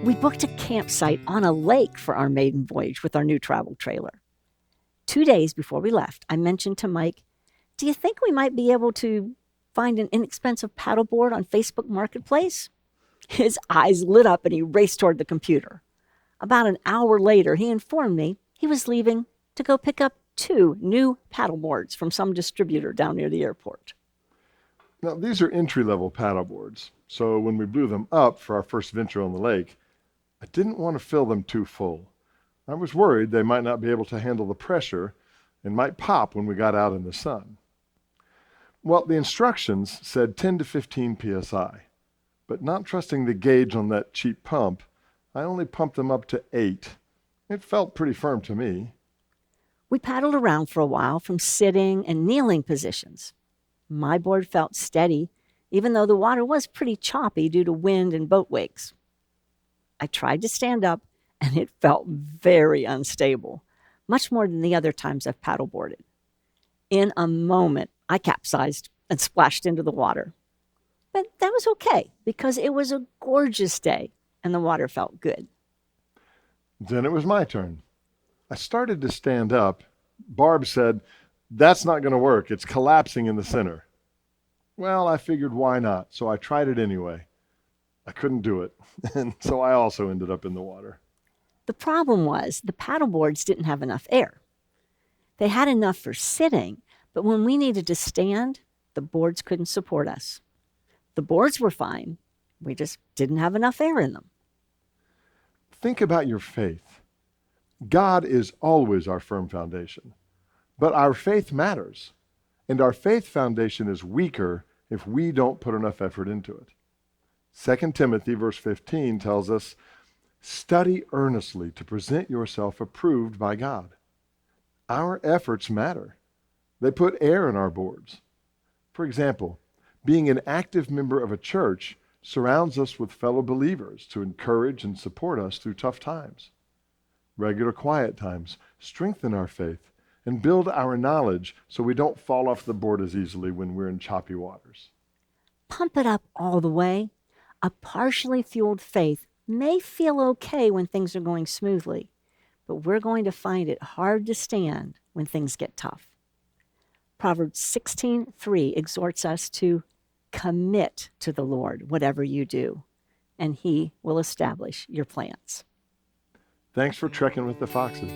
We booked a campsite on a lake for our maiden voyage with our new travel trailer. 2 days before we left, I mentioned to Mike, do you think we might be able to find an inexpensive paddleboard on Facebook Marketplace? His eyes lit up and he raced toward the computer. About an hour later, he informed me he was leaving to go pick up 2 new paddleboards from some distributor down near the airport. Now, these are entry-level paddleboards, so when we blew them up for our first venture on the lake, I didn't want to fill them too full. I was worried they might not be able to handle the pressure and might pop when we got out in the sun. Well, the instructions said 10 to 15 psi, but not trusting the gauge on that cheap pump, I only pumped them up to 8. It felt pretty firm to me. We paddled around for a while from sitting and kneeling positions. My board felt steady, even though the water was pretty choppy due to wind and boat wakes. I tried to stand up, and it felt very unstable, much more than the other times I've paddleboarded. In a moment, I capsized and splashed into the water. But that was okay, because it was a gorgeous day, and the water felt good. Then it was my turn. I started to stand up. Barb said, "That's not going to work. It's collapsing in the center." Well, I figured why not, so I tried it anyway. I couldn't do it, and so I also ended up in the water. The problem was the paddleboards didn't have enough air. They had enough for sitting, but when we needed to stand, the boards couldn't support us. The boards were fine. We just didn't have enough air in them. Think about your faith. God is always our firm foundation, but our faith matters, and our faith foundation is weaker if we don't put enough effort into it. 2 Timothy verse 15 tells us, "Study earnestly to present yourself approved by God." Our efforts matter. They put air in our boards. For example, being an active member of a church surrounds us with fellow believers to encourage and support us through tough times. Regular quiet times strengthen our faith and build our knowledge so we don't fall off the board as easily when we're in choppy waters. Pump it up all the way. A partially fueled faith may feel okay when things are going smoothly, but we're going to find it hard to stand when things get tough. Proverbs 16:3 exhorts us to commit to the Lord whatever you do, and He will establish your plans. Thanks for trekking with the Foxes.